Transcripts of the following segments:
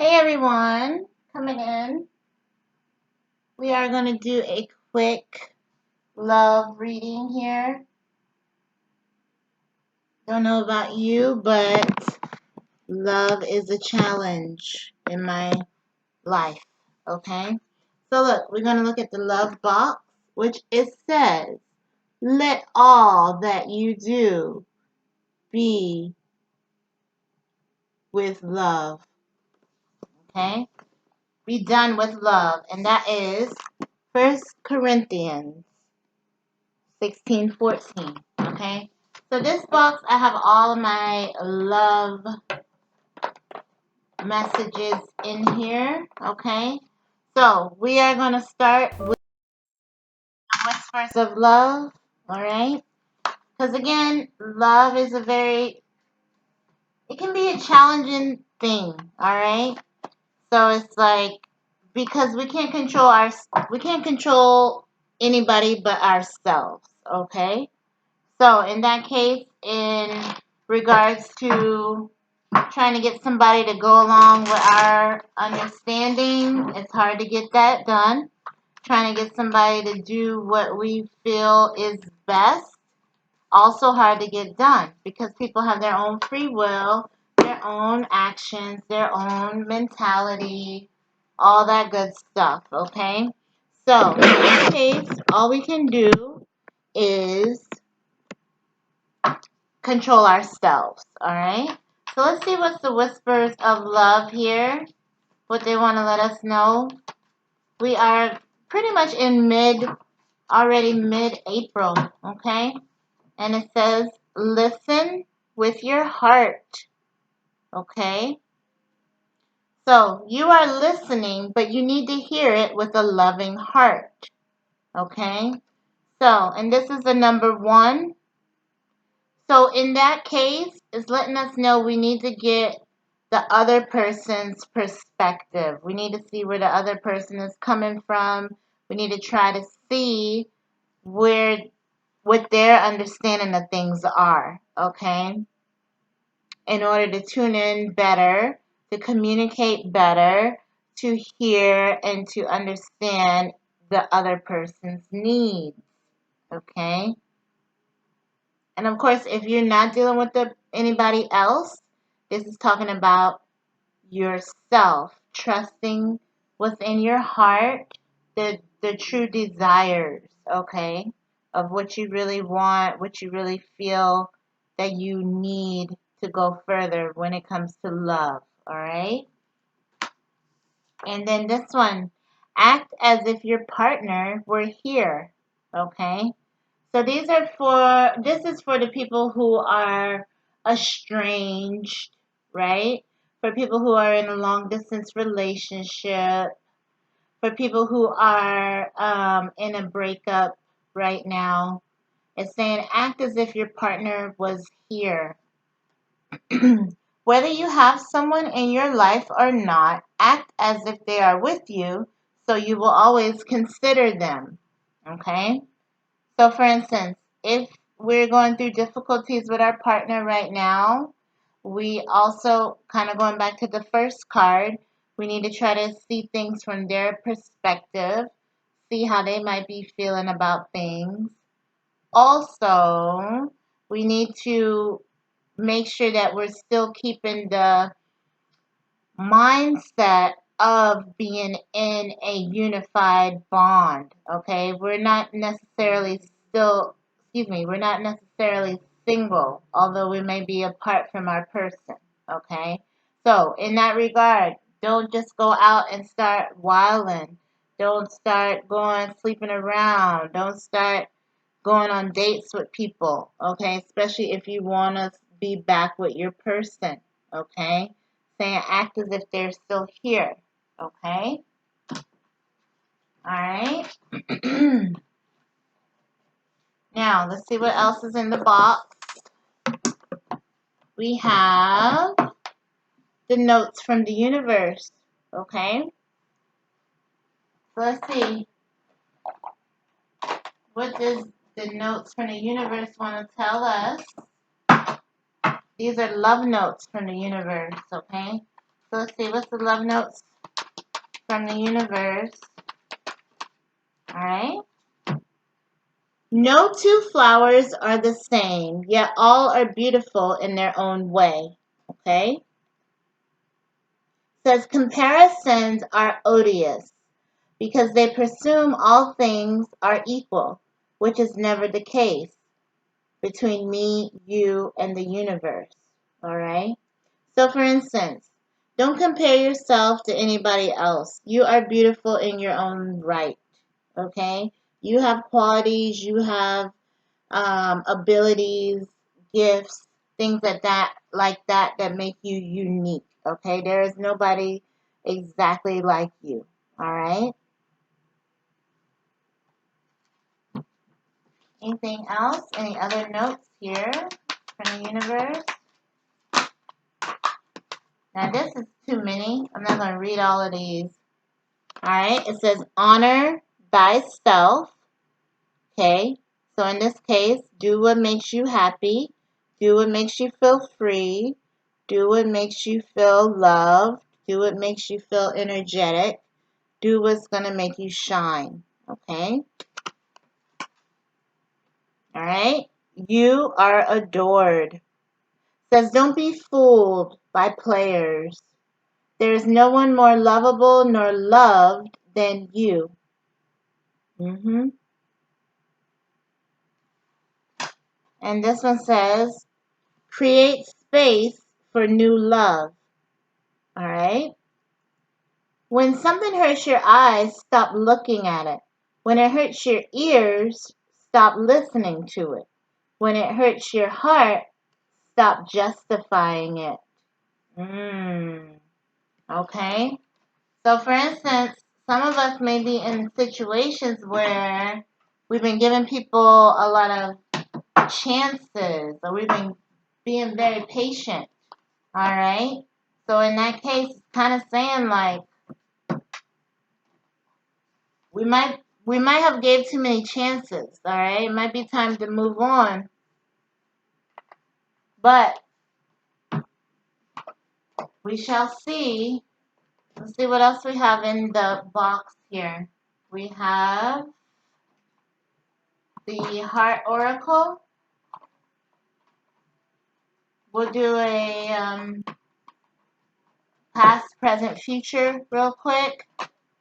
Hey everyone, coming in. We are going to do a quick love reading here. Don't know about you, but love is a challenge in my life, okay? So look, we're going to look at the love box, which it says, let all that you do be with love, okay? Be done with love, and that is 1 Corinthians 16:14. Okay. So this box, I have all of my love messages in here. Okay. So we are going to start with whispers of love. All right. Because again, love is it can be a challenging thing. All right. So it's like, because we can't control anybody but ourselves. Okay. So in that case, in regards to trying to get somebody to go along with our understanding, it's hard to get that done. Trying to get somebody to do what we feel is best, also hard to get done because people have their own free will, their own actions, their own mentality, all that good stuff, okay? So in this case, all we can do is control ourselves, all right? So let's see what's the whispers of love here, what they want to let us know. We are pretty much in already mid-April, okay? And it says, listen with your heart, okay? So you are listening, but you need to hear it with a loving heart, okay? So, and this is the number 1. So in that case, it's letting us know we need to get the other person's perspective. We need to see where the other person is coming from. We need to try to see where what their understanding of things are, okay? In order to tune in better, to communicate better, to hear and to understand the other person's needs, okay? And of course, if you're not dealing with anybody else, this is talking about yourself, trusting within your heart the true desires, okay, of what you really want, what you really feel that you need to go further when it comes to love, all right? And then this one, act as if your partner were here, okay? So this is for the people who are estranged, right? For people who are in a long distance relationship, for people who are in a breakup right now. It's saying act as if your partner was here. Whether you have someone in your life or not, act as if they are with you so you will always consider them. Okay? So, for instance, if we're going through difficulties with our partner right now, we also, kind of going back to the first card, we need to try to see things from their perspective, see how they might be feeling about things. Also, we need to make sure that we're still keeping the mindset of being in a unified bond. Okay, we're not necessarily we're not necessarily single, although we may be apart from our person. Okay, so in that regard, don't just go out and start wilding. Don't start going sleeping around. Don't start going on dates with people. Okay, especially if you want to be back with your person. Okay, saying act as if they're still here. Okay? Alright. Now, let's see what else is in the box. We have the notes from the universe. Okay? So let's see. What does the notes from the universe want to tell us? These are love notes from the universe. Okay? So let's see, what's the love notes from the universe? Alright. No two flowers are the same, yet all are beautiful in their own way. Okay? Says comparisons are odious because they presume all things are equal, which is never the case between me, you, and the universe. Alright? So for instance, don't compare yourself to anybody else. You are beautiful in your own right. Okay? You have qualities, you have abilities, gifts, things like that make you unique. Okay? There is nobody exactly like you. Alright? Anything else? Any other notes here from the universe? Now this is too many. I'm not going to read all of these. Alright, it says honor thyself. Okay, so in this case, do what makes you happy. Do what makes you feel free. Do what makes you feel loved. Do what makes you feel energetic. Do what's going to make you shine. Okay? Alright, you are adored. Says don't be fooled by players. There is no one more lovable nor loved than you. And this one says, create space for new love. All right? When something hurts your eyes, stop looking at it. When it hurts your ears, stop listening to it. When it hurts your heart, stop justifying it. Okay? So, for instance, some of us may be in situations where we've been giving people a lot of chances, or we've been being very patient. All right? So, in that case, it's kind of saying like we might have gave too many chances. All right? It might be time to move on. But we shall see. Let's see what else we have in the box here. We have the Heart Oracle. We'll do a past, present, future real quick.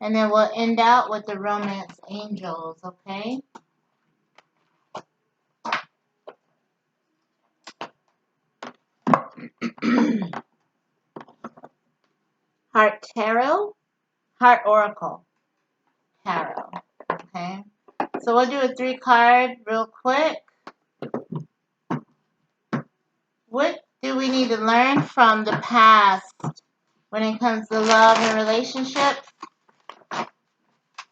And then we'll end out with the Romance Angels, okay? Heart Tarot, Heart Oracle Tarot, okay? So we'll do a 3-card real quick. What do we need to learn from the past when it comes to love and relationships?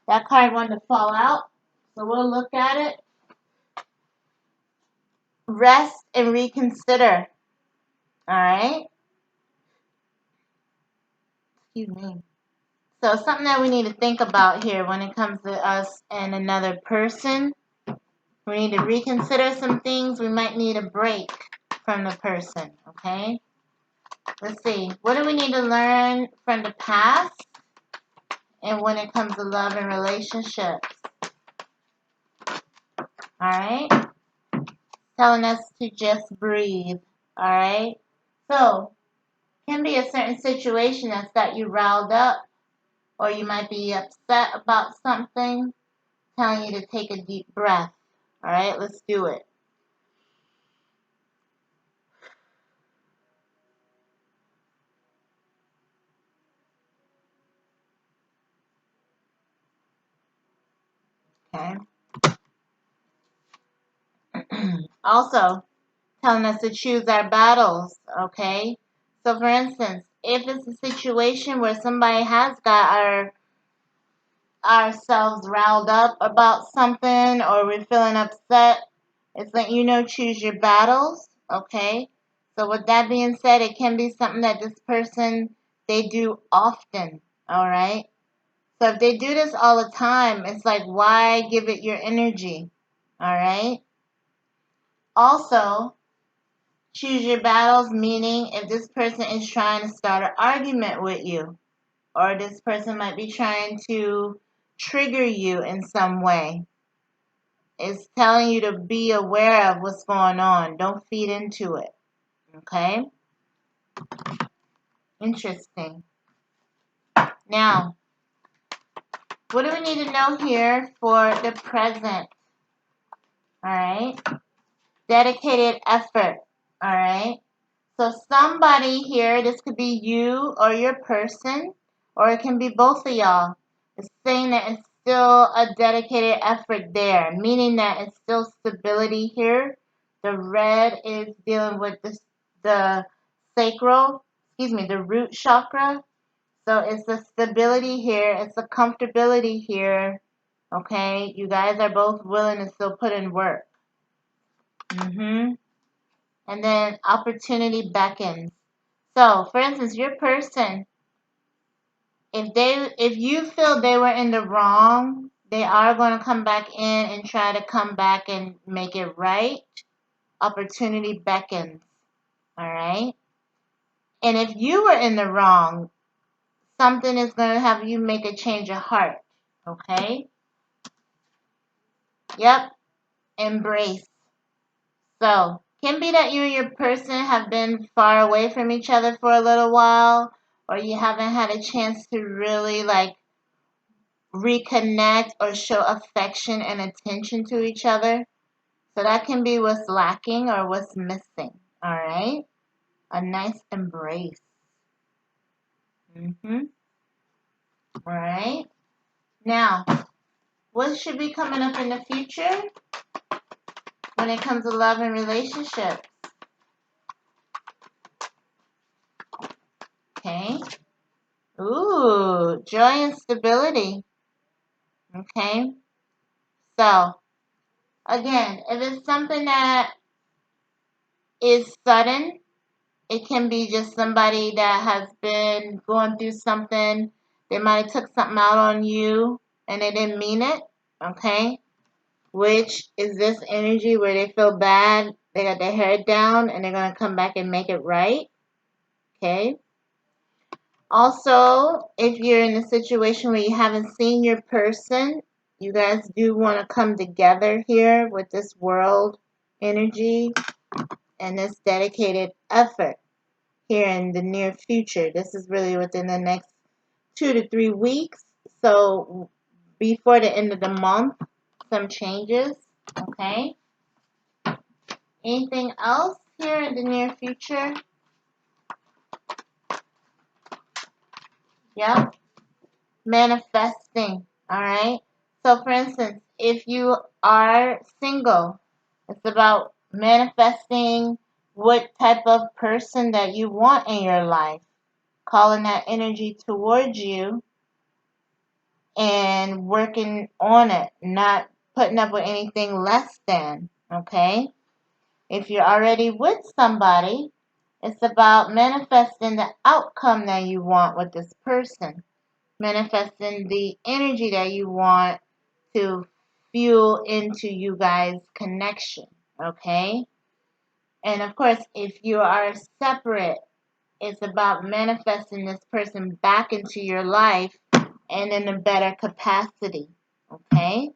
That card wanted to fall out, so we'll look at it. Rest and reconsider. All right? Excuse me. So something that we need to think about here when it comes to us and another person. We need to reconsider some things. We might need a break from the person, okay? Let's see. What do we need to learn from the past and when it comes to love and relationships? All right? Telling us to just breathe, all right? So, can be a certain situation that's got you riled up, or you might be upset about something, telling you to take a deep breath. All right, let's do it. Okay. Also, telling us to choose our battles, okay? So, for instance, if it's a situation where somebody has got ourselves riled up about something or we're feeling upset, it's letting you know choose your battles, okay? So, with that being said, it can be something that this person, they do often, all right? So, if they do this all the time, it's like, why give it your energy, all right? Also, Choose your battles, meaning if this person is trying to start an argument with you, or this person might be trying to trigger you in some way. It's telling you to be aware of what's going on. Don't feed into it. Okay? Interesting. Now, what do we need to know here for the present? Alright? Dedicated effort. Alright? So somebody here, this could be you or your person, or it can be both of y'all. It's saying that it's still a dedicated effort there, meaning that it's still stability here. The red is dealing with the sacral, the root chakra. So it's the stability here, it's the comfortability here. Okay, you guys are both willing to still put in work. And then opportunity beckons. So, for instance, your person, if you feel they were in the wrong, they are going to come back in and try to come back and make it right. Opportunity beckons. All right? And if you were in the wrong, something is going to have you make a change of heart. Okay? Yep. Embrace. So, can be that you and your person have been far away from each other for a little while, or you haven't had a chance to really reconnect or show affection and attention to each other. So that can be what's lacking or what's missing. All right? A nice embrace. All right? Now, what should be coming up in the future when it comes to love and relationships? Okay? Ooh, joy and stability. Okay? So, again, if it's something that is sudden, it can be just somebody that has been going through something. They might have took something out on you and they didn't mean it. Okay? Which is this energy where they feel bad, they got their head down, and they're going to come back and make it right. Okay? Also, if you're in a situation where you haven't seen your person, you guys do want to come together here with this world energy and this dedicated effort here in the near future. This is really within the next 2 to 3 weeks. So before the end of the month, some changes. Okay. Anything else here in the near future? Yep. Manifesting. All right. So for instance, if you are single, it's about manifesting what type of person that you want in your life, calling that energy towards you and working on it, not putting up with anything less than. Okay. If you're already with somebody, it's about manifesting the outcome that you want with this person, manifesting the energy that you want to fuel into you guys' connection. Okay? And of course, if you are separate, it's about manifesting this person back into your life and in a better capacity. Okay?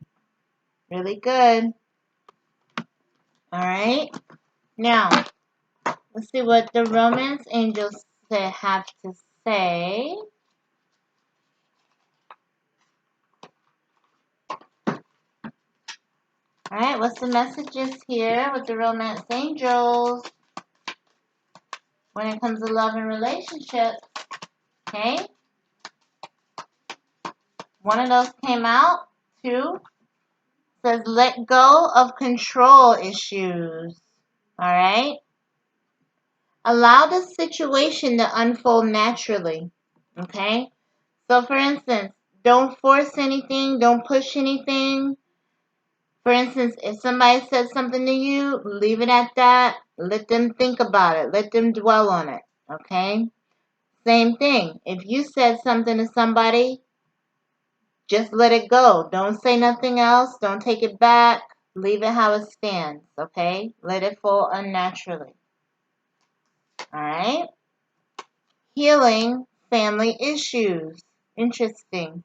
Really good. All right? Now, let's see what the romance angels have to say. Alright, what's the messages here with the romance angels when it comes to love and relationships? Okay. One of those came out. 2 says let go of control issues. Alright. Allow the situation to unfold naturally. Okay. So for instance, don't force anything. Don't push anything. For instance, if somebody says something to you, leave it at that. Let them think about it. Let them dwell on it. Okay? Same thing. If you said something to somebody, just let it go. Don't say nothing else. Don't take it back. Leave it how it stands. Okay? Let it fall unnaturally. All right. Healing family issues. Interesting.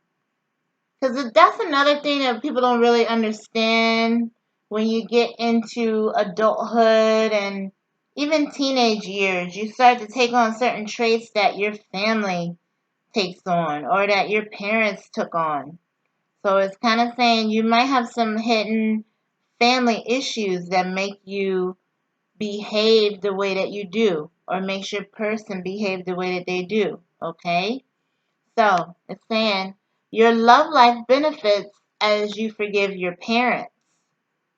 Because that's another thing that people don't really understand when you get into adulthood and even teenage years. You start to take on certain traits that your family takes on or that your parents took on. So it's kind of saying you might have some hidden family issues that make you behave the way that you do or makes your person behave the way that they do. Okay? So it's saying your love life benefits as you forgive your parents.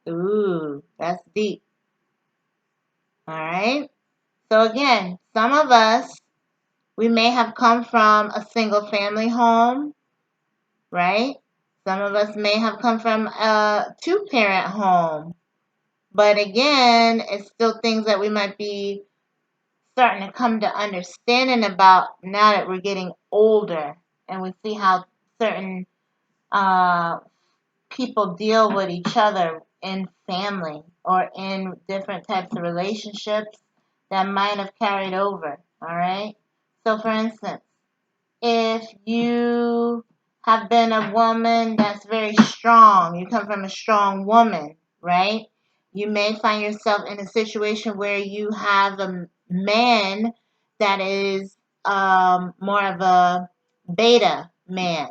Ooh, that's deep. All right. So again, some of us, we may have come from a single family home, right? Some of us may have come from a two-parent home. But again, it's still things that we might be starting to come to understanding about now that we're getting older and we see how certain uh, people deal with each other in family or in different types of relationships that might have carried over. All right. So, for instance, if you have been a woman that's very strong, you come from a strong woman, right? You may find yourself in a situation where you have a man that is more of a beta man,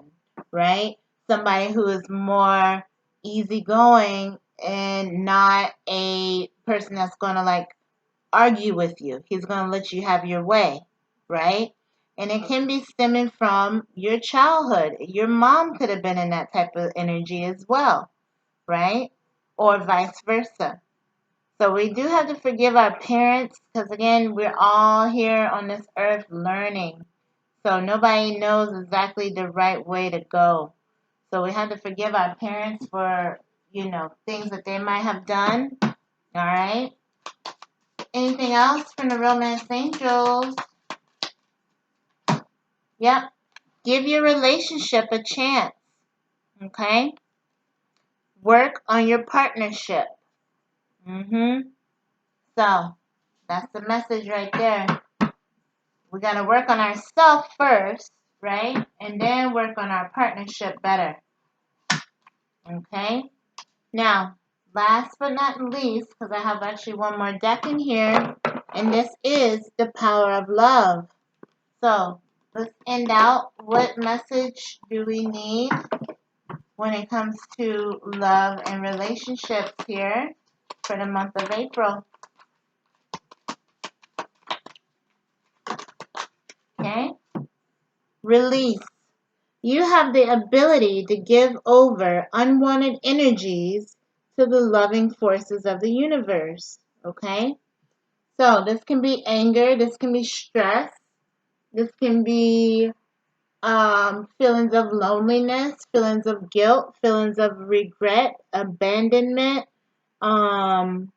right? Somebody who is more easygoing and not a person that's going to like argue with you. He's going to let you have your way, right? And it can be stemming from your childhood. Your mom could have been in that type of energy as well, right? Or vice versa. So we do have to forgive our parents because, again, we're all here on this earth learning. So nobody knows exactly the right way to go. So we have to forgive our parents for, things that they might have done. All right. Anything else from the romance angels? Yep. Give your relationship a chance. Okay? Work on your partnership. So, that's the message right there. We got to work on ourselves first, right? And then work on our partnership better. Okay? Now, last but not least, because I have actually one more deck in here, and this is the power of love. So, let's end out. What message do we need when it comes to love and relationships here for the month of April? Okay? Release. You have the ability to give over unwanted energies to the loving forces of the universe. Okay? So, this can be anger, this can be stress, this can be feelings of loneliness, feelings of guilt, feelings of regret, abandonment, um,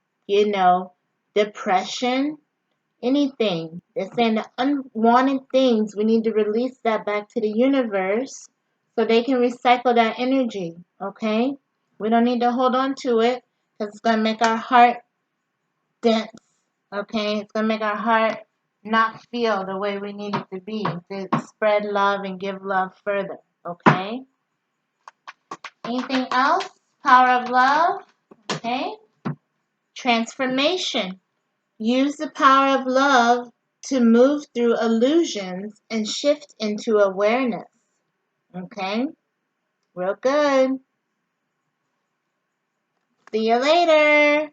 depression, anything. They're saying the unwanted things, we need to release that back to the universe so they can recycle that energy, okay? We don't need to hold on to it because it's going to make our heart dense, okay? It's going to make our heart not feel the way we need it to be to spread love and give love further, okay? Anything else? Power of love, okay? Transformation. Use the power of love to move through illusions and shift into awareness, okay? Real good. See you later.